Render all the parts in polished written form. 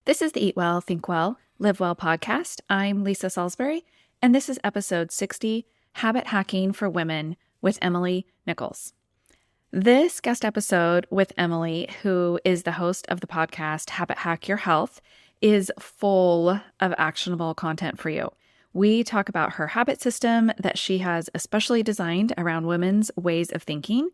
This is the Eat Well, Think Well, Live Well podcast. I'm Lisa Salisbury, and this is episode 60, Habit Hacking for Women with Emily Nichols. This guest episode with Emily, who is the host of the podcast Habit Hack Your Health, is full of actionable content for you. We talk about her habit system that she has especially designed around women's ways of thinking.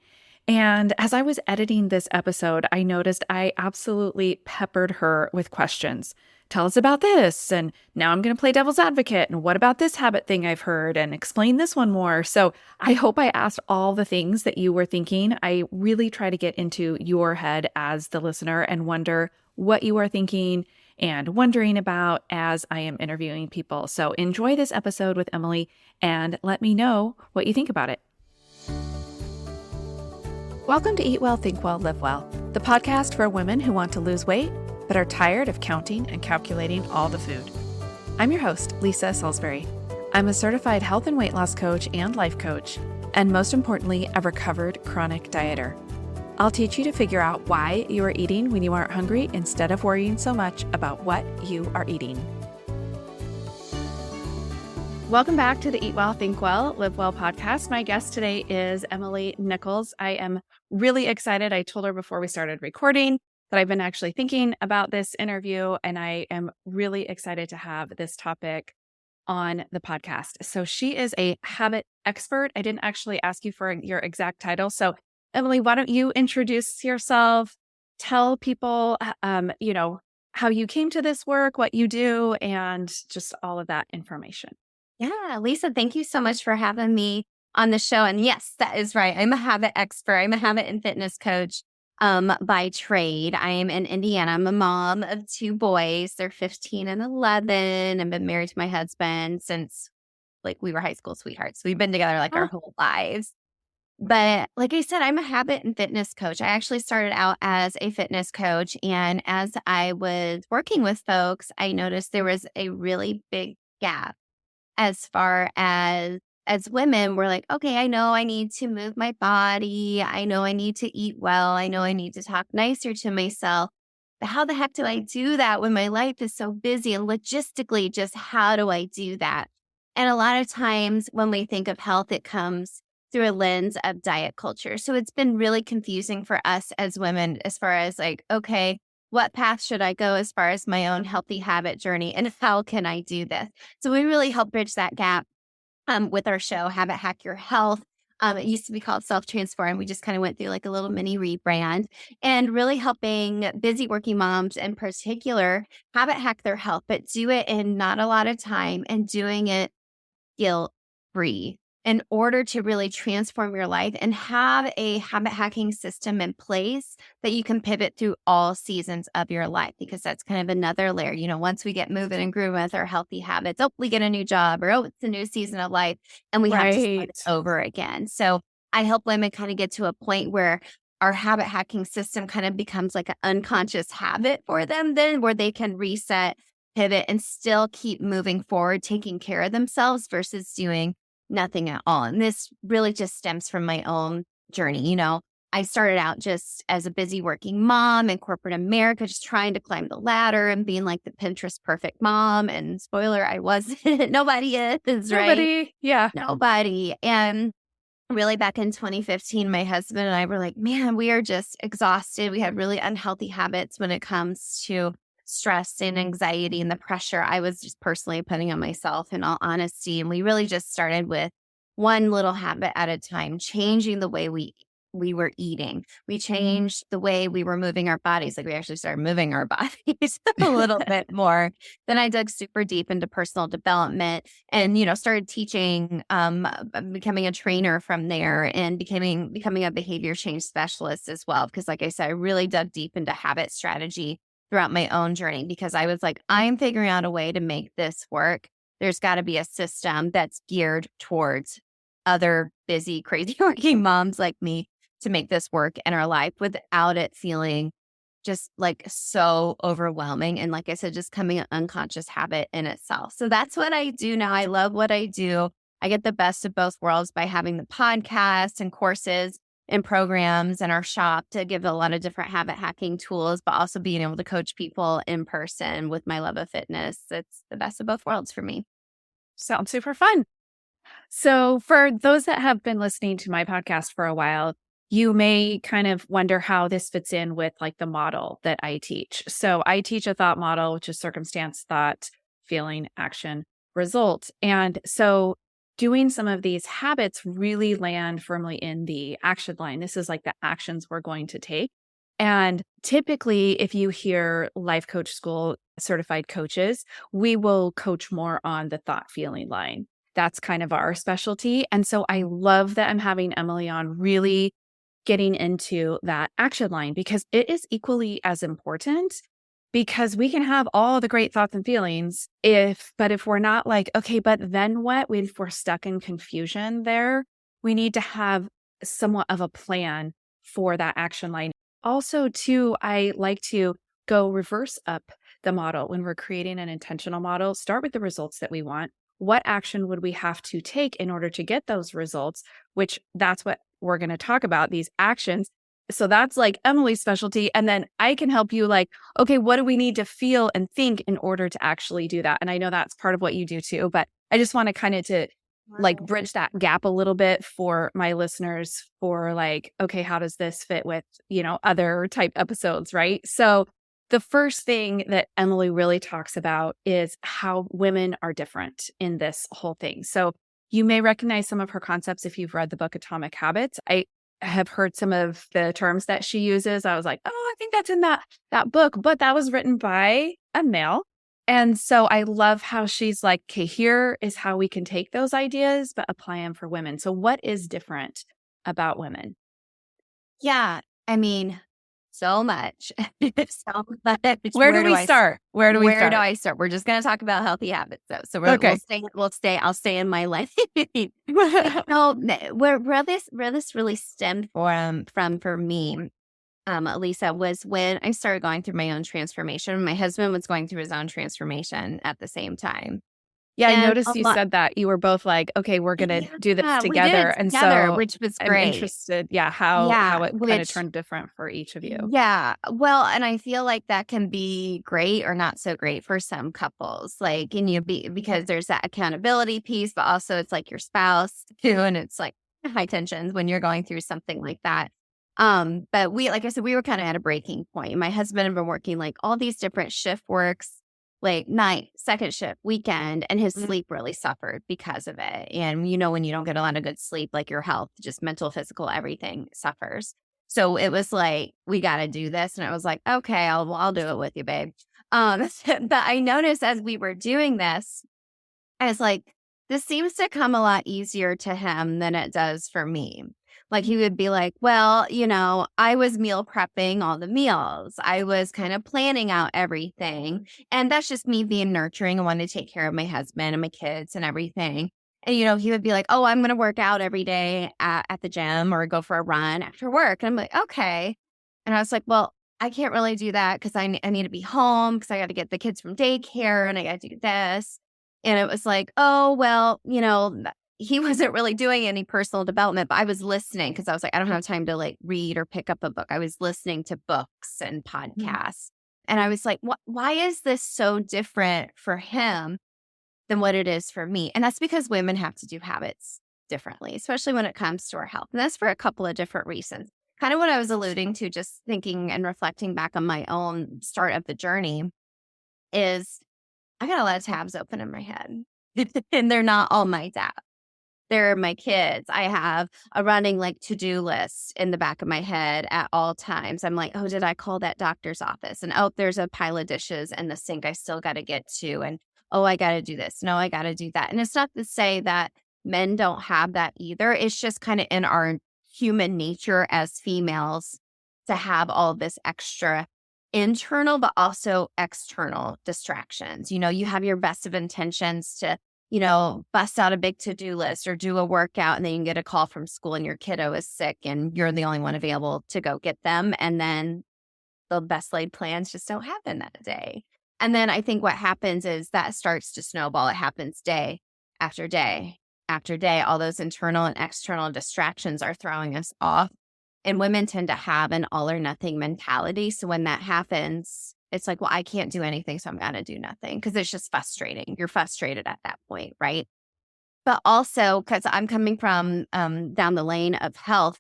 And as I was editing this episode, I noticed I absolutely peppered her with questions. Tell us about this. And now I'm going to play devil's advocate. And what about this habit thing I've heard? And explain this one more. So I hope I asked all the things that you were thinking. I really try to get into your head as the listener and wonder what you are thinking and wondering about as I am interviewing people. So enjoy this episode with Emily and let me know what you think about it. Welcome to Eat Well, Think Well, Live Well, the podcast for women who want to lose weight but are tired of counting and calculating all the food. I'm your host, Lisa Salisbury. I'm a certified health and weight loss coach and life coach, and most importantly, a recovered chronic dieter. I'll teach you to figure out why you are eating when you aren't hungry instead of worrying so much about what you are eating. Welcome back to the Eat Well, Think Well, Live Well podcast. My guest today is Emily Nichols. I am really excited. I told her before we started recording that I've been actually thinking about this interview, and I am really excited to have this topic on the podcast. So she is a habit expert. I didn't actually ask you for your exact title. So Emily, why don't you introduce yourself, tell people, how you came to this work, what you do, and just all of that information. Yeah, Lisa, thank you so much for having me on the show. And yes, that is right. I'm a habit expert. I'm a habit and fitness coach by trade. I am in Indiana. I'm a mom of two boys. They're 15 and 11. I've been married to my husband since we were high school sweethearts. So we've been together our whole lives. But like I said, I'm a habit and fitness coach. I actually started out as a fitness coach. And as I was working with folks, I noticed there was a really big gap as far as women. We're like, okay, I know I need to move my body. I know I need to eat well. I know I need to talk nicer to myself. But how the heck do I do that when my life is so busy? And logistically, just how do I do that? And a lot of times when we think of health, it comes through a lens of diet culture. So it's been really confusing for us as women as far as okay, what path should I go as far as my own healthy habit journey, and how can I do this? So we really help bridge that gap with our show, Habit Hack Your Health. It used to be called Self Transform. We just kind of went through a little mini rebrand and really helping busy working moms in particular habit hack their health, but do it in not a lot of time and doing it guilt free in order to really transform your life and have a habit hacking system in place that you can pivot through all seasons of your life, because that's kind of another layer. Once we get moving and grooving with our healthy habits, we get a new job, or it's a new season of life and we have to start it over again. So I help women kind of get to a point where our habit hacking system kind of becomes like an unconscious habit for them, then where they can reset, pivot, and still keep moving forward, taking care of themselves versus doing nothing at all. And this really just stems from my own journey. I started out just as a busy working mom in corporate America, just trying to climb the ladder and being like the Pinterest perfect mom. And spoiler, I wasn't. Nobody is, right? Nobody. Yeah. Nobody. And really back in 2015, my husband and I were like, man, we are just exhausted. We have really unhealthy habits when it comes to stress and anxiety and the pressure I was just personally putting on myself, in all honesty. And we really just started with one little habit at a time, changing the way we were eating. We changed the way we were moving our bodies. We actually started moving our bodies a little bit more. Then I dug super deep into personal development and, started teaching, becoming a trainer from there, and becoming a behavior change specialist as well. Because like I said, I really dug deep into habit strategy throughout my own journey, because I was like, I'm figuring out a way to make this work. There's got to be a system that's geared towards other busy, crazy working moms like me to make this work in our life without it feeling just so overwhelming. And like I said, just coming an unconscious habit in itself. So that's what I do now. I love what I do. I get the best of both worlds by having the podcast and courses in programs in our shop to give a lot of different habit hacking tools, but also being able to coach people in person with my love of fitness. It's the best of both worlds for me. Sounds super fun. So, for those that have been listening to my podcast for a while, you may kind of wonder how this fits in with like the model that I teach. So, I teach a thought model, which is circumstance, thought, feeling, action, result. And so, doing some of these habits really land firmly in the action line. This is like the actions we're going to take. And typically, if you hear life coach school certified coaches, we will coach more on the thought feeling line. That's kind of our specialty. And so I love that I'm having Emily on really getting into that action line because it is equally as important because we can have all the great thoughts and feelings but if we're not like, okay, but then what? If we're stuck in confusion there, we need to have somewhat of a plan for that action line. Also, too, I like to go reverse up the model when we're creating an intentional model. Start with the results that we want. What action would we have to take in order to get those results? Which that's what we're going to talk about, these actions. So that's like Emily's specialty. And then I can help you like, okay, what do we need to feel and think in order to actually do that? And I know that's part of what you do too, but I just want to kind of to like bridge that gap a little bit for my listeners for like, okay, how does this fit with, other type episodes, right? So the first thing that Emily really talks about is how women are different in this whole thing. So you may recognize some of her concepts if you've read the book Atomic Habits. I have heard some of the terms that she uses. I was like, oh, I think that's in that book, but that was written by a male. And so I love how she's like, okay, here is how we can take those ideas, but apply them for women. So what is different about women? Yeah. I mean, so much. So much. Where do we start? Where do I start? We're just going to talk about healthy habits though. So Okay. I'll stay in my lane. No, where this really stemmed from for me, Lisa, was when I started going through my own transformation. My husband was going through his own transformation at the same time. Yeah, I And noticed you said that you were both like, okay, we're going to do this we did together. it And together, so which was I'm great. interested, how it kind of which turned different for each of you. Yeah. Well, and I feel like that can be great or not so great for some couples. Like, because there's that accountability piece, but also it's like your spouse too. And it's like high tensions when you're going through something like that. But like I said, we were kind of at a breaking point. My husband had been working like all these different shift works, like night, second shift, weekend, and his sleep really suffered because of it. And when you don't get a lot of good sleep, like your health, just mental, physical, everything suffers. So it was like, we got to do this. And I was like, okay, I'll do it with you, babe. But I noticed as we were doing this, I was like, this seems to come a lot easier to him than it does for me. Like he would be like, well, I was meal prepping all the meals. I was kind of planning out everything. And that's just me being nurturing and wanting to take care of my husband and my kids and everything. And, he would be like, oh, I'm going to work out every day at the gym or go for a run after work. And I'm like, okay. And I was like, well, I can't really do that because I need to be home because I got to get the kids from daycare and I got to do this. And it was like, oh, well, he wasn't really doing any personal development, but I was listening because I was like, I don't have time to like read or pick up a book. I was listening to books and podcasts. And I was like, why is this so different for him than what it is for me? And that's because women have to do habits differently, especially when it comes to our health. And that's for a couple of different reasons. Kind of what I was alluding to, just thinking and reflecting back on my own start of the journey is I got a lot of tabs open in my head and they're not all my tabs. They're my kids. I have a running like to-do list in the back of my head at all times. I'm like, oh, did I call that doctor's office? And oh, there's a pile of dishes in the sink I still got to get to. And oh, I got to do this. No, I got to do that. And it's not to say that men don't have that either. It's just kind of in our human nature as females to have all this extra internal, but also external distractions. You have your best of intentions to bust out a big to-do list or do a workout, and then you can get a call from school and your kiddo is sick and you're the only one available to go get them. And then the best laid plans just don't happen that day. And then I think what happens is that starts to snowball. It happens day after day after day. All those internal and external distractions are throwing us off. And women tend to have an all or nothing mentality. So when that happens, it's like, well, I can't do anything, so I'm going to do nothing because it's just frustrating. You're frustrated at that point, right? But also, because I'm coming from down the lane of health,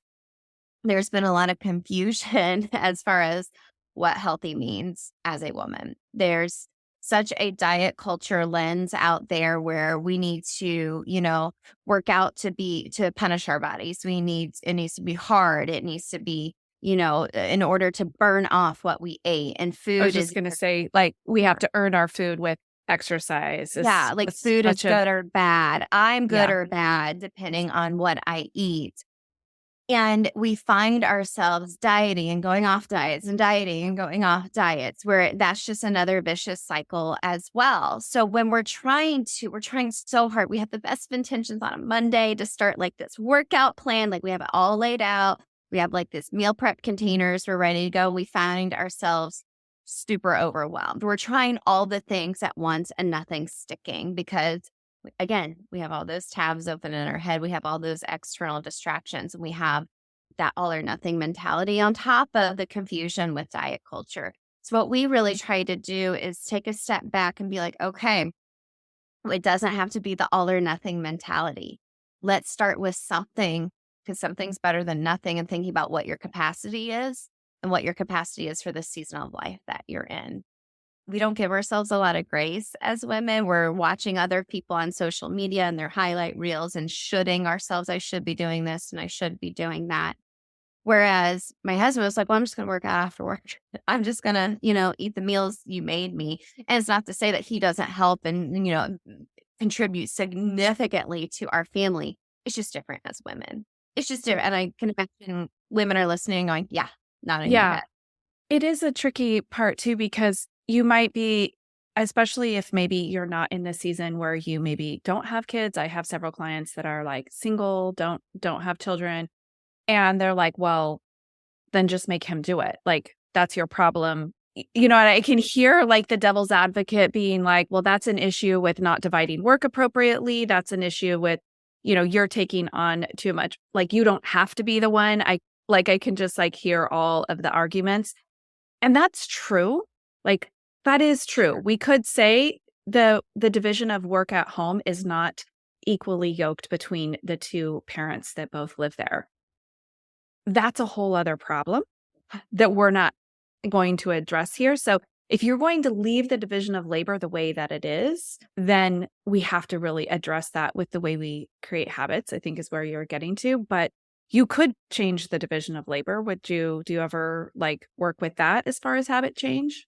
there's been a lot of confusion as far as what healthy means as a woman. There's such a diet culture lens out there where we need to, work out to punish our bodies. It needs to be hard. It needs to be, in order to burn off what we ate. And I was food just is, going to say, like, we have to earn our food with exercise. yeah, like It's food is such a, good or bad. I'm good yeah, or bad depending on what I eat. And we find ourselves dieting and going off diets and dieting and going off diets where that's just another vicious cycle as well. So when we're trying so hard. We have the best of intentions on a Monday to start like this workout plan. Like we have it all laid out. We have like this meal prep containers. We're ready to go. We find ourselves super overwhelmed. We're trying all the things at once and nothing's sticking because again, we have all those tabs open in our head. We have all those external distractions, and we have that all or nothing mentality on top of the confusion with diet culture. So, what we really try to do is take a step back and be like, okay, it doesn't have to be the all or nothing mentality. Let's start with something because something's better than nothing, and thinking about what your capacity is and what your capacity is for the season of life that you're in. We don't give ourselves a lot of grace as women. We're watching other people on social media and their highlight reels and shoulding ourselves. I should be doing this and I should be doing that. Whereas my husband was like, well, I'm just going to work out after work. I'm just going to, eat the meals you made me. And it's not to say that he doesn't help and, contribute significantly to our family. It's just different as women. It's just different. And I can imagine women are listening going, yeah, nodding their yeah. head. It is a tricky part too, because you might be, especially if maybe you're not in the season where you maybe don't have kids. I have several clients that are like single, don't have children. And they're like, well, then just make him do it. Like, that's your problem. And I can hear like the devil's advocate being like, well, that's an issue with not dividing work appropriately. That's an issue with, you're taking on too much. Like, you don't have to be the one. I can just like hear all of the arguments. And that's true. Like, that is true. We could say the division of work at home is not equally yoked between the two parents that both live there. That's a whole other problem that we're not going to address here. So if you're going to leave the division of labor the way that it is, then we have to really address that with the way we create habits, I think is where you're getting to. But you could change the division of labor. Do you ever like work with that as far as habit change?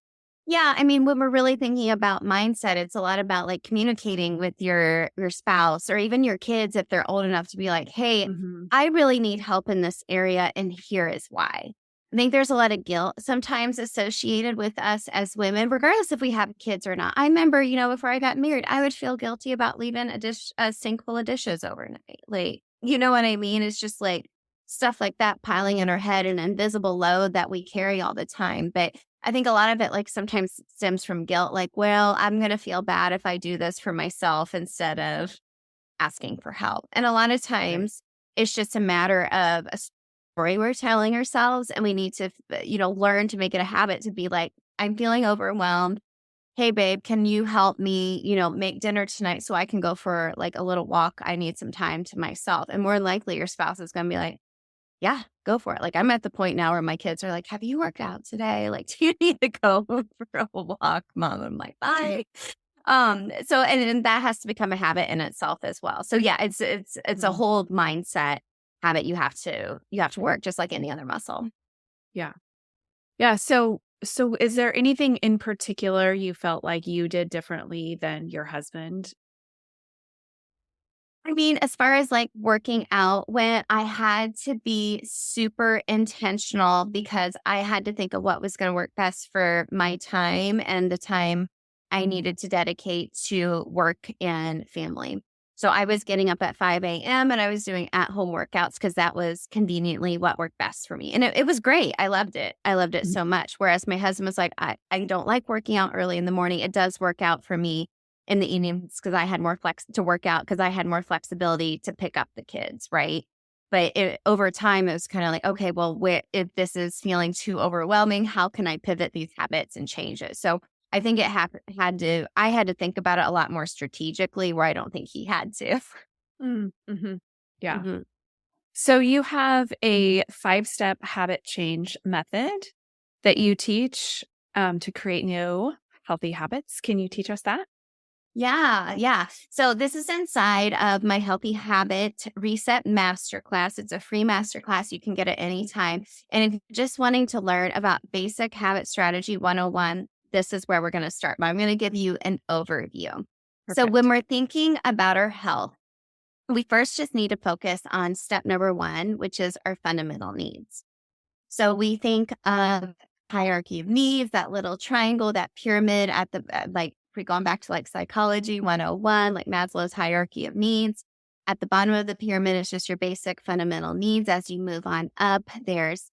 Yeah, I mean, when we're really thinking about mindset, it's a lot about like communicating with your spouse or even your kids if they're old enough to be like, "Hey, Mm-hmm. I really need help in this area and here is why." I think there's a lot of guilt sometimes associated with us as women, regardless if we have kids or not. I remember, before I got married, I would feel guilty about leaving a sink full of dishes overnight. Like, you know what I mean? It's just like stuff like that piling in our head, an invisible load that we carry all the time. But I think a lot of it like sometimes stems from guilt, like, well, I'm going to feel bad if I do this for myself instead of asking for help. And a lot of Right. times it's just a matter of a story we're telling ourselves. And we need to, learn to make it a habit to be like, I'm feeling overwhelmed. Hey, babe, can you help me, make dinner tonight so I can go for like a little walk? I need some time to myself. And more likely your spouse is going to be like, yeah, go for it. Like, I'm at the point now where my kids are like, have you worked out today? Like, do you need to go for a walk, mom? I'm like, bye. So and that has to become a habit in itself as well. So yeah, it's a Mhm. whole mindset habit you have to work just like any other muscle. Yeah. Yeah. So is there anything in particular you felt like you did differently than your husband? I mean, as far as like working out, when I had to be super intentional because I had to think of what was going to work best for my time and the time I needed to dedicate to work and family. So I was getting up at 5 a.m. and I was doing at home workouts because that was conveniently what worked best for me. And it was great. I loved it. I loved it Mhm. so much. Whereas my husband was like, I don't like working out early in the morning. It does work out for me in the evenings because I had more flex to work out because I had more flexibility to pick up the kids, right? But over time, it was kind of like, okay, well, if this is feeling too overwhelming, how can I pivot these habits and change it? So I think I had to think about it a lot more strategically, where I don't think he had to. Mm-hmm. Yeah. hmm So you have a 5-step habit change method that you teach to create new healthy habits. Can you teach us that? Yeah, yeah. So this is inside of my Healthy Habit Reset Masterclass. It's a free masterclass. You can get it anytime. And if you're just wanting to learn about basic habit strategy 101, this is where we're going to start. But I'm going to give you an overview. So when Perfect. we're thinking about our health, we first just need to focus on step number one, which is our fundamental needs. So we think of hierarchy of needs, that little triangle, that pyramid at the like if we going back to like psychology 101, like Maslow's hierarchy of needs. At the bottom of the pyramid is just your basic fundamental needs. As you move on up, there's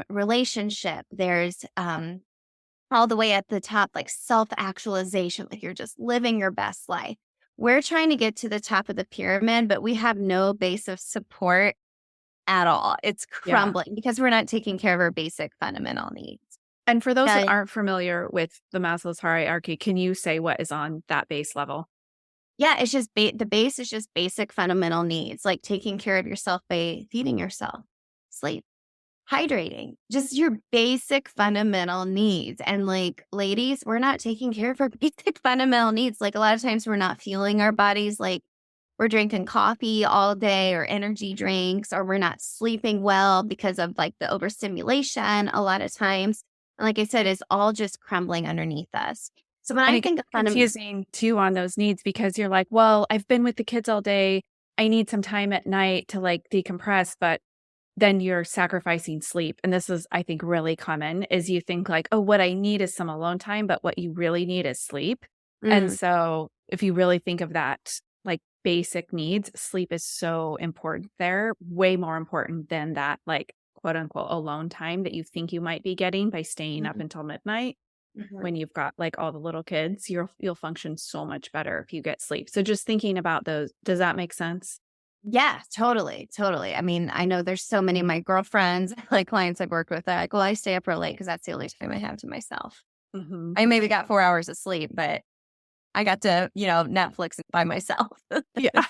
relationship. There's all the way at the top, like self-actualization, like you're just living your best life. We're trying to get to the top of the pyramid, but we have no base of support at all. It's Yeah. crumbling because we're not taking care of our basic fundamental needs. And for those that That, aren't familiar with the Maslow's hierarchy, can you say what is on that base level? yeah, it's just the base is just basic fundamental needs, like taking care of yourself by feeding yourself, sleep, hydrating, just your basic fundamental needs. And like ladies, we're not taking care of our basic fundamental needs. Like a lot of times we're not fueling our bodies. Like we're drinking coffee all day or energy drinks, or we're not sleeping well because of like the overstimulation a lot of times. And like I said, it's all just crumbling underneath us. So when And I it gets think of confusing too on those needs because you're like, well, I've been with the kids all day. I need some time at night to like decompress, but then you're sacrificing sleep. And this is, I think, really common is you think like, oh, what I need is some alone time, but what you really need is sleep. And mm, so if you really think of that, like basic needs, sleep is so important there, way more important than that, like quote unquote, alone time that you think you might be getting by staying up mm, until midnight. mhm. When you've got like all the little kids, you'll function so much better if you get sleep. So just thinking about those, does that make sense? Yeah, totally, totally. I mean, I know there's so many of my girlfriends, like clients I've worked with, they're like, well, I stay up real late because that's the only time I have to myself. Hmm. I maybe got 4 hours of sleep, but I got to, Netflix by myself. Yeah.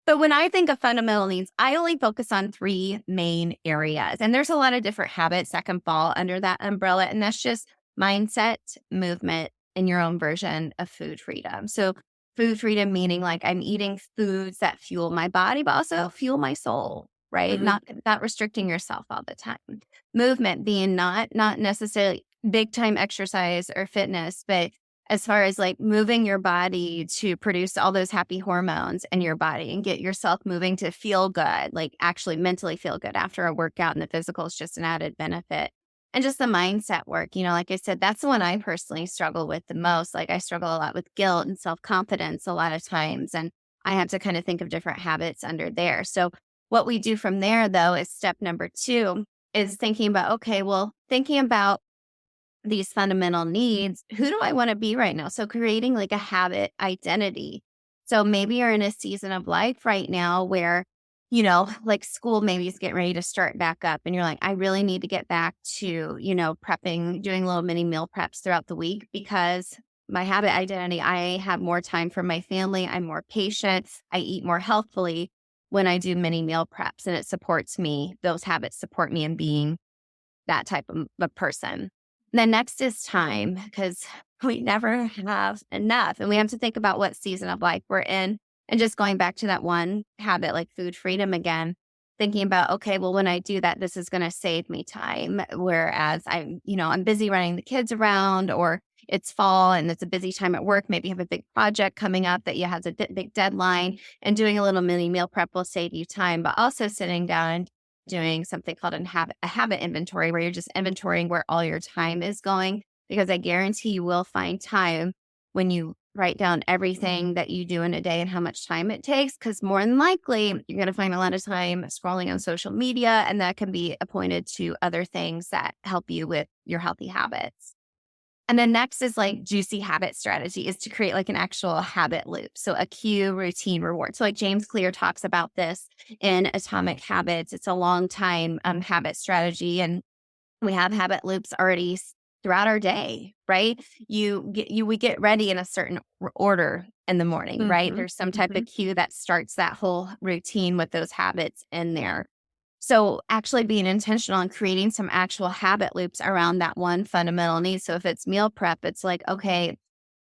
But when I think of fundamental needs, I only focus on three main areas. And there's a lot of different habits that can fall under that umbrella. And that's just mindset, movement, and your own version of food freedom. So, food freedom meaning like I'm eating foods that fuel my body, but also fuel my soul, right? Hmm. Not restricting yourself all the time. Movement being not necessarily big time exercise or fitness, but as far as like moving your body to produce all those happy hormones in your body and get yourself moving to feel good, like actually mentally feel good after a workout, and the physical is just an added benefit. And just the mindset work, like I said, that's the one I personally struggle with the most. Like I struggle a lot with guilt and self confidence a lot of times. And I have to kind of think of different habits under there. So, what we do from there, though, is step number two is thinking about, okay, well, thinking about these fundamental needs, who do I want to be right now? So creating like a habit identity. So maybe you're in a season of life right now where, like school maybe is getting ready to start back up and you're like, I really need to get back to, prepping, doing little mini meal preps throughout the week because my habit identity, I have more time for my family. I'm more patient. I eat more healthfully when I do mini meal preps and it supports me. Those habits support me in being that type of a person. Then next is time because we never have enough. And we have to think about what season of life we're in. And just going back to that one habit, like food freedom again, thinking about, okay, well, when I do that, this is going to save me time. Whereas I'm busy running the kids around or it's fall and it's a busy time at work. Maybe you have a big project coming up that you have a big deadline and doing a little mini meal prep will save you time, but also sitting down doing something called a habit inventory where you're just inventorying where all your time is going because I guarantee you will find time when you write down everything that you do in a day and how much time it takes because more than likely you're going to find a lot of time scrolling on social media and that can be appointed to other things that help you with your healthy habits. And then next is like juicy habit strategy is to create like an actual habit loop. So a cue, routine, reward. So like James Clear talks about this in Atomic Habits. It's a long time habit strategy. And we have habit loops already throughout our day, right? We get ready in a certain order in the morning, right? Mm-hmm. There's some type Mm-hmm. of cue that starts that whole routine with those habits in there. So actually being intentional and creating some actual habit loops around that one fundamental need. So if it's meal prep, it's like, okay,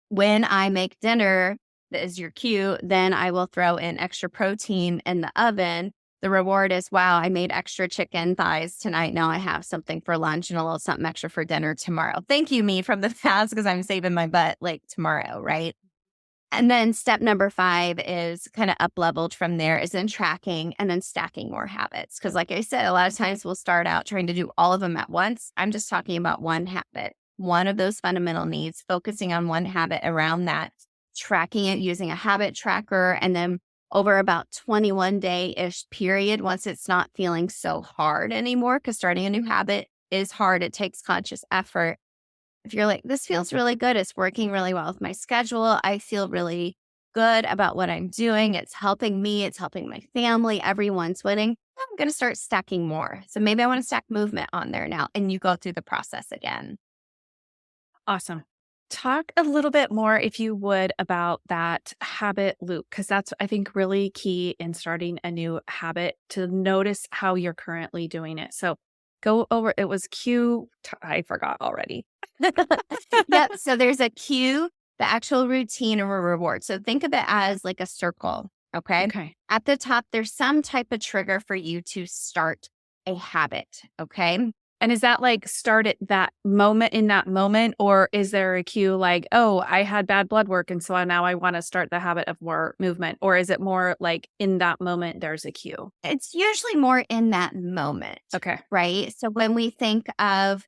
when I make dinner, that is your cue, then I will throw in extra protein in the oven. The reward is, wow, I made extra chicken thighs tonight. Now I have something for lunch and a little something extra for dinner tomorrow. Thank you, me from the past, because I'm saving my butt like tomorrow, right? And then step number 5 is kind of up leveled from there is in tracking and then stacking more habits. Cause like I said, a lot of times we'll start out trying to do all of them at once. I'm just talking about one habit, one of those fundamental needs, focusing on one habit around that, tracking it using a habit tracker. And then over about 21-day-ish period, once it's not feeling so hard anymore, because starting a new habit is hard. It takes conscious effort. If you're like, this feels really good, it's working really well with my schedule, I feel really good about what I'm doing, it's helping me, it's helping my family, everyone's winning, I'm going to start stacking more. So maybe I want to stack movement on there now. And you go through the process again. Awesome. Talk a little bit more, if you would, about that habit loop, because that's, I think, really key in starting a new habit to notice how you're currently doing it. So go over, it was I forgot already. Yep. So there's a cue, the actual routine, or a reward. So think of it as like a circle. Okay. Okay. At the top, there's some type of trigger for you to start a habit. Okay. And is that like start at that moment in that moment? Or is there a cue like, oh, I had bad blood work and so now I want to start the habit of more movement? Or is it more like in that moment, there's a cue? It's usually more in that moment. Okay. Right. So when we think of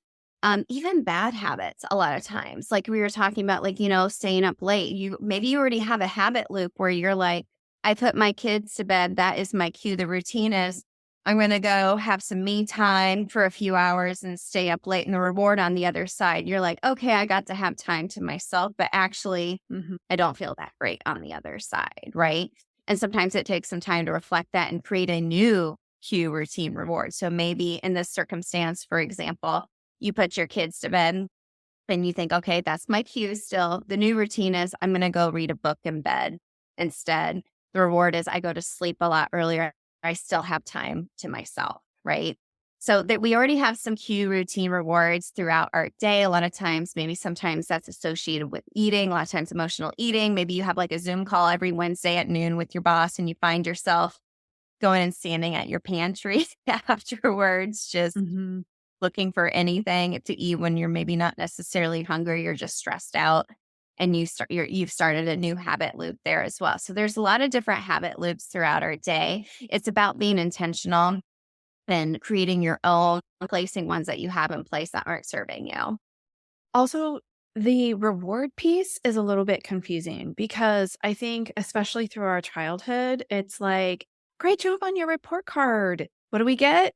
even bad habits, a lot of times, like we were talking about, like, staying up late, maybe you already have a habit loop where you're like, I put my kids to bed. That is my cue. The routine is I'm going to go have some me time for a few hours and stay up late. And the reward on the other side, you're like, okay, I got to have time to myself, but actually, I don't feel that great on the other side. Right. And sometimes it takes some time to reflect that and create a new cue, routine, reward. So maybe in this circumstance, for example, you put your kids to bed and you think, okay, that's my cue still. The new routine is I'm going to go read a book in bed instead. The reward is I go to sleep a lot earlier. I still have time to myself, right? So that we already have some cue, routine, rewards throughout our day. A lot of times, maybe sometimes that's associated with eating, a lot of times emotional eating. Maybe you have like a Zoom call every Wednesday at noon with your boss and you find yourself going and standing at your pantry afterwards, just looking for anything to eat when you're maybe not necessarily hungry, you're just stressed out. And you've started a new habit loop there as well. So there's a lot of different habit loops throughout our day. It's about being intentional and creating your own, replacing ones that you have in place that aren't serving you. Also, the reward piece is a little bit confusing because I think, especially through our childhood, it's like, great job on your report card. What do we get?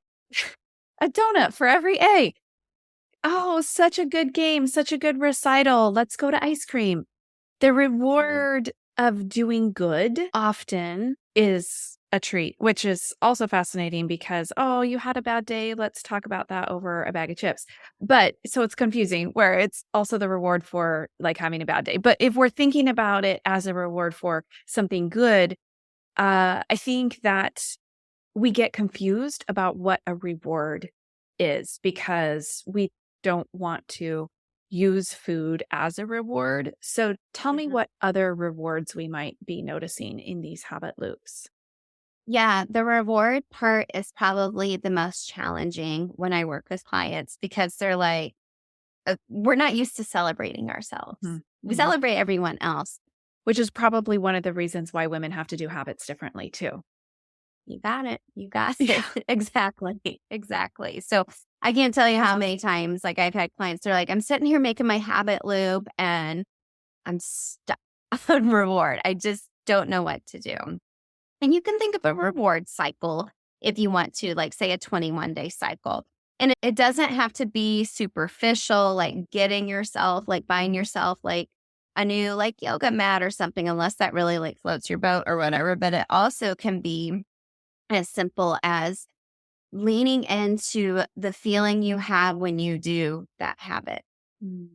A donut for every A. Oh, such a good game, such a good recital. Let's go to ice cream. The reward of doing good often is a treat, which is also fascinating because, oh, you had a bad day. Let's talk about that over a bag of chips. But so it's confusing where it's also the reward for like having a bad day. But if we're thinking about it as a reward for something good, I think that we get confused about what a reward is because we don't want to use food as a reward. So tell me what other rewards we might be noticing in these habit loops. Yeah, the reward part is probably the most challenging when I work with clients because they're like, we're not used to celebrating ourselves. We celebrate everyone else. Which is probably one of the reasons why women have to do habits differently too. You got it. You got it. Exactly. Exactly. So I can't tell you how many times like I've had clients, they're like, I'm sitting here making my habit loop and I'm stuck on reward. I just don't know what to do. And you can think of a reward cycle if you want to, like say a 21-day cycle. And it doesn't have to be superficial, like getting yourself, like buying yourself like a new like yoga mat or something, unless that really like floats your boat or whatever. But it also can be as simple as leaning into the feeling you have when you do that habit.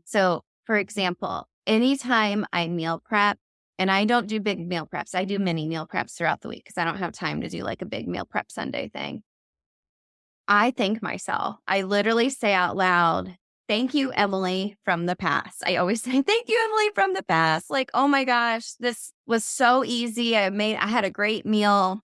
So, for example, anytime I meal prep, and I don't do big meal preps, I do mini meal preps throughout the week because I don't have time to do like a big meal prep Sunday thing. I thank myself. I literally say out loud, thank you, Emily from the past. I always say, thank you, Emily from the past. Like, oh my gosh, this was so easy. I had a great meal.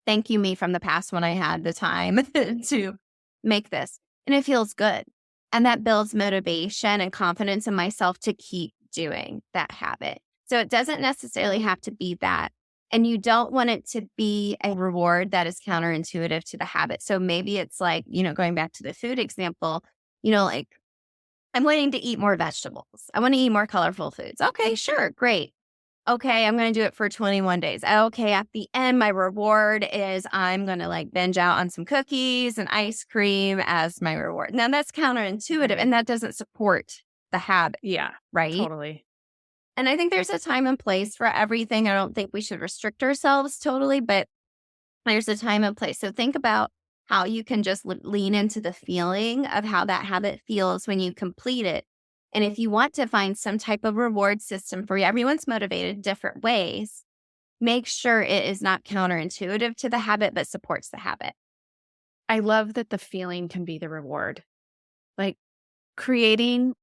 Thank you, me from the past when I had the time to make this. And it feels good. And that builds motivation and confidence in myself to keep doing that habit. So it doesn't necessarily have to be that. And you don't want it to be a reward that is counterintuitive to the habit. So maybe it's like, going back to the food example, like I'm wanting to eat more vegetables. I want to eat more colorful foods. Okay, sure, great. Okay, I'm going to do it for 21 days. Okay, at the end, my reward is I'm going to like binge out on some cookies and ice cream as my reward. Now that's counterintuitive and that doesn't support the habit. Yeah, right? Totally. And I think there's a time and place for everything. I don't think we should restrict ourselves totally, but there's a time and place. So think about how you can just lean into the feeling of how that habit feels when you complete it. And if you want to find some type of reward system for you, everyone's motivated different ways. Make sure it is not counterintuitive to the habit, but supports the habit. I love that the feeling can be the reward. Like creating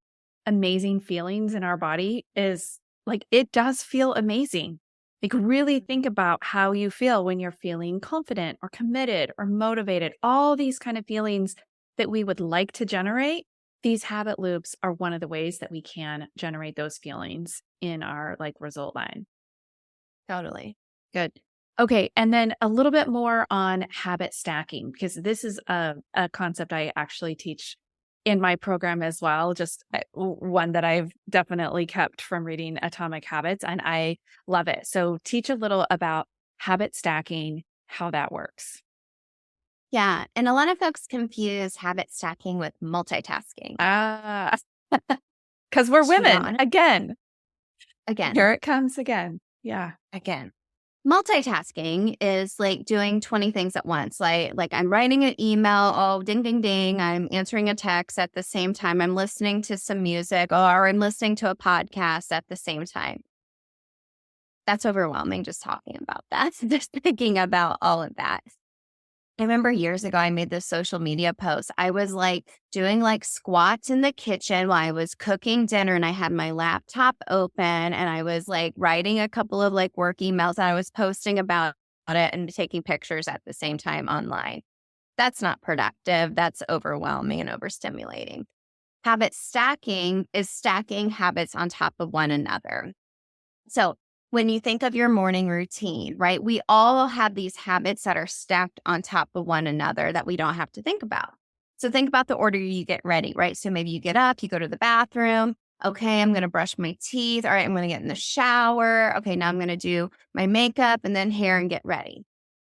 amazing feelings in our body is like, it does feel amazing. Like really think about how you feel when you're feeling confident or committed or motivated, all these kind of feelings that we would like to generate. These habit loops are one of the ways that we can generate those feelings in our like result line. Totally. Good. Okay. And then a little bit more on habit stacking, because this is a concept I actually teach in my program as well. Just one that I've definitely kept from reading Atomic Habits, and I love it. So teach a little about habit stacking, how that works. Yeah. And a lot of folks confuse habit stacking with multitasking. Because we're women. Again. Here it comes again. Yeah. Again. Multitasking is like doing 20 things at once. Like I'm writing an email. Oh, ding, ding, ding. I'm answering a text at the same time. I'm listening to some music or I'm listening to a podcast at the same time. That's overwhelming just talking about that. Just thinking about all of that. I remember years ago, I made this social media post. I was like doing like squats in the kitchen while I was cooking dinner and I had my laptop open and I was like writing a couple of like work emails and I was posting about it and taking pictures at the same time online. That's not productive. That's overwhelming and overstimulating. Habit stacking is stacking habits on top of one another. So when you think of your morning routine, right, we all have these habits that are stacked on top of one another that we don't have to think about. So think about the order you get ready, right? So maybe you get up, you go to the bathroom. Okay, I'm going to brush my teeth. All right, I'm going to get in the shower. Okay, now I'm going to do my makeup and then hair and get ready.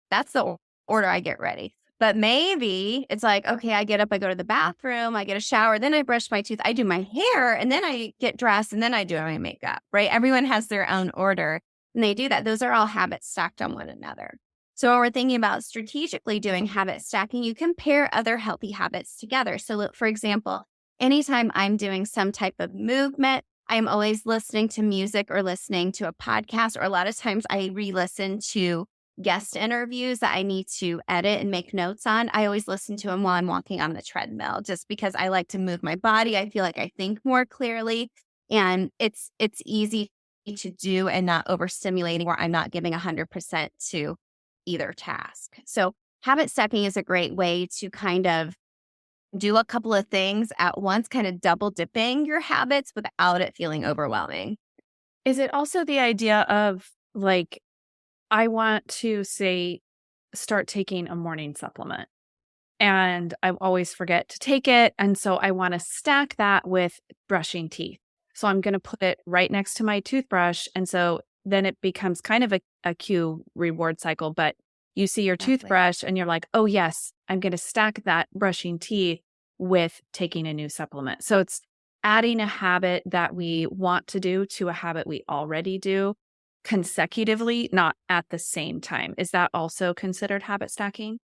That's the order I get ready. But maybe it's like, okay, I get up, I go to the bathroom, I get a shower, then I brush my teeth, I do my hair, and then I get dressed, and then I do my makeup, right? Everyone has their own order, and they do that. Those are all habits stacked on one another. So when we're thinking about strategically doing habit stacking, you can pair other healthy habits together. So for example, anytime I'm doing some type of movement, I'm always listening to music or listening to a podcast, or a lot of times I re-listen to guest interviews that I need to edit and make notes on. I always listen to them while I'm walking on the treadmill, just because I like to move my body. I feel like I think more clearly and it's easy to do and not overstimulating where I'm not giving 100% to either task. So habit stacking is a great way to kind of do a couple of things at once, kind of double dipping your habits without it feeling overwhelming. Is it also the idea of like, I want to start taking a morning supplement and I always forget to take it. And so I want to stack that with brushing teeth. So I'm going to put it right next to my toothbrush. And so then it becomes kind of a cue reward cycle, but you see your toothbrush and you're like, oh yes, I'm going to stack that brushing teeth with taking a new supplement. So it's adding a habit that we want to do to a habit we already do consecutively, not at the same time. Is that also considered habit stacking?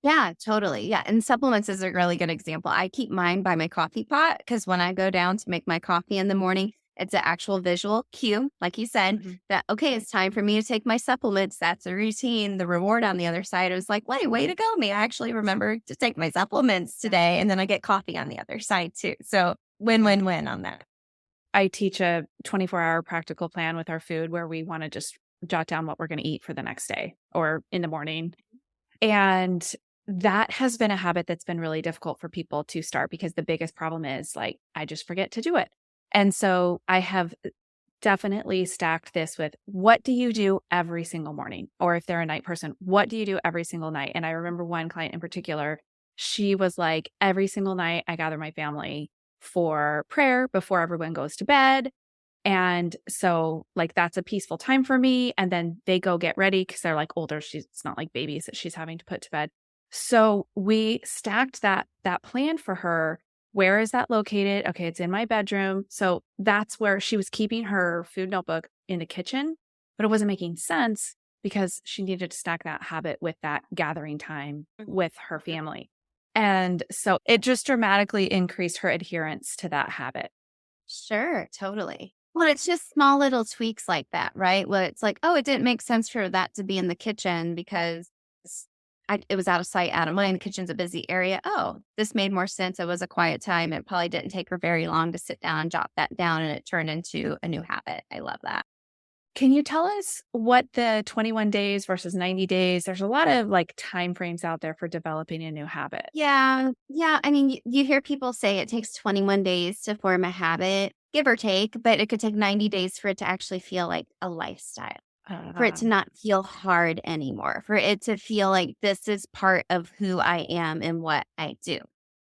Yeah, totally. Yeah. And supplements is a really good example. I keep mine by my coffee pot because when I go down to make my coffee in the morning, it's an actual visual cue, like you said, Mhm. that, okay, it's time for me to take my supplements. That's a routine. The reward on the other side is like, wait, way to go, me. I actually remember to take my supplements today. And then I get coffee on the other side too. So win, Yeah. win, win on that. I teach a 24-hour practical plan with our food where we want to just jot down what we're going to eat for the next day or in the morning. And that has been a habit that's been really difficult for people to start because the biggest problem is like, I just forget to do it. And so I have definitely stacked this with what do you do every single morning? Or if they're a night person, what do you do every single night? And I remember one client in particular, she was like, every single night I gather my family for prayer before everyone goes to bed. And so like that's a peaceful time for me. And then they go get ready because they're like older. It's not like babies that she's having to put to bed. So we stacked that plan for her. Where is that located? Okay, it's in my bedroom. So that's where she was keeping her food notebook in the kitchen, but it wasn't making sense because she needed to stack that habit with that gathering time with her family. And so it just dramatically increased her adherence to that habit. Sure, totally. Well, it's just small little tweaks like that, right? Well, it's like, oh, it didn't make sense for that to be in the kitchen because it was out of sight, out of mind. The kitchen's a busy area. Oh, this made more sense. It was a quiet time. It probably didn't take her very long to sit down and jot that down, and it turned into a new habit. I love that. Can you tell us what the 21 days versus 90 days? There's a lot of like time frames out there for developing a new habit. Yeah. Yeah. I mean, you hear people say it takes 21 days to form a habit, give or take, but it could take 90 days for it to actually feel like a lifestyle, for it Uh, to not feel hard anymore, for it to feel like this is part of who I am and what I do.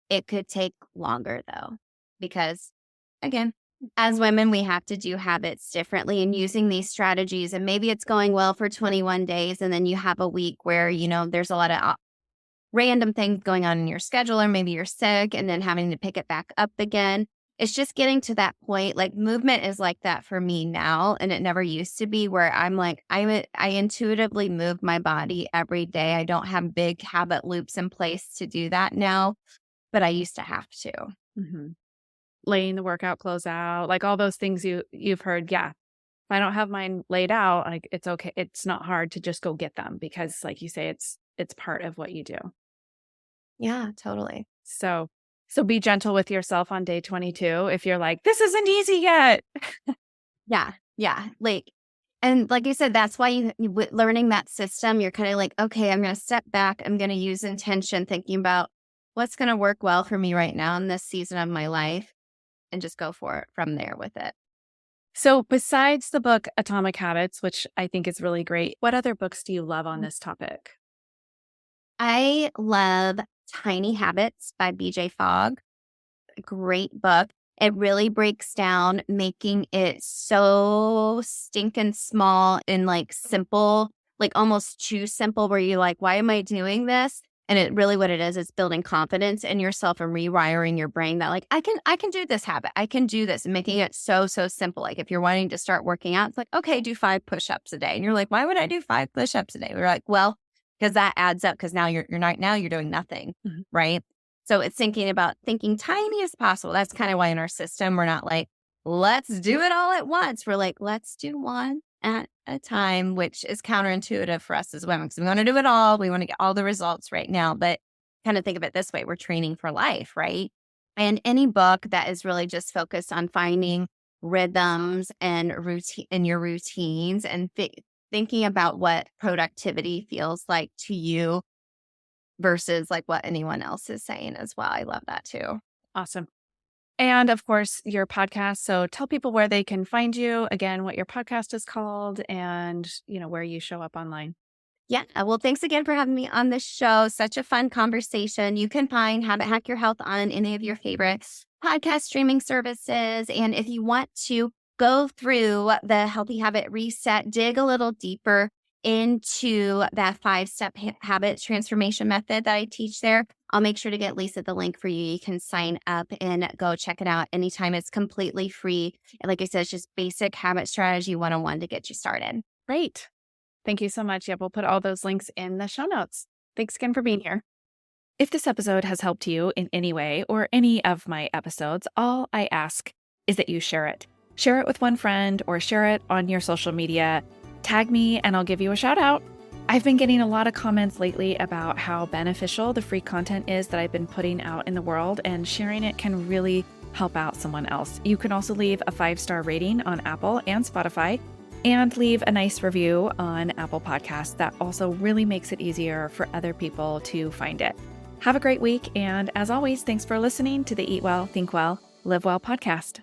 It could take longer though, because again, as women, we have to do habits differently and using these strategies. And maybe it's going well for 21 days. And then you have a week where, there's a lot of random things going on in your schedule, or maybe you're sick and then having to pick it back up again. It's just getting to that point. Like movement is like that for me now. And it never used to be where I'm like, I intuitively move my body every day. I don't have big habit loops in place to do that now, but I used to have to. mhm. Laying the workout clothes out, like all those things you've heard. Yeah. If I don't have mine laid out, like it's okay. It's not hard to just go get them because like you say, it's part of what you do. Yeah, totally. So be gentle with yourself on day 22 if you're like, this isn't easy yet. Yeah. Yeah. And like you said, that's why learning that system, you're kind of like, okay, I'm going to step back. I'm going to use intention, thinking about what's going to work well for me right now in this season of my life and just go for it from there with it. So besides the book Atomic Habits, which I think is really great, what other books do you love on this topic? I love Tiny Habits by BJ Fogg. Great book. It really breaks down making it so stinking small and like simple, like almost too simple, where you're like, why am I doing this? And it really what it is building confidence in yourself and rewiring your brain that like I can do this habit. I can do this, and making it so simple. Like if you're wanting to start working out, it's like, okay, do 5 push-ups a day. And you're like, why would I do 5 push-ups a day? We're like, well, because that adds up, because now you're not, now you're doing nothing. Mhm. Right. So it's thinking tiny as possible. That's kind of why in our system, we're not like, let's do it all at once. We're like, let's do one at a time, which is counterintuitive for us as women because we want to do it all. We want to get all the results right now. But kind of think of it this way, we're training for life, right? And any book that is really just focused on finding rhythms and routine in your routines and thinking about what productivity feels like to you versus like what anyone else is saying as well. I love that too. Awesome. And of course, your podcast. So tell people where they can find you, again, what your podcast is called and, where you show up online. Yeah. Well, thanks again for having me on the show. Such a fun conversation. You can find Habit Hack Your Health on any of your favorite podcast streaming services. And if you want to go through the Healthy Habit Reset, dig a little deeper into that 5-step habit transformation method that I teach there, I'll make sure to get Lisa the link for you. You can sign up and go check it out anytime. It's completely free. And like I said, it's just basic habit strategy 101 to get you started. Great. Thank you so much. Yep, we'll put all those links in the show notes. Thanks again for being here. If this episode has helped you in any way or any of my episodes, all I ask is that you share it. Share it with one friend or share it on your social media. Tag me and I'll give you a shout out. I've been getting a lot of comments lately about how beneficial the free content is that I've been putting out in the world, and sharing it can really help out someone else. You can also leave a 5-star rating on Apple and Spotify and leave a nice review on Apple Podcasts. That also really makes it easier for other people to find it. Have a great week. And as always, thanks for listening to the Eat Well, Think Well, Live Well podcast.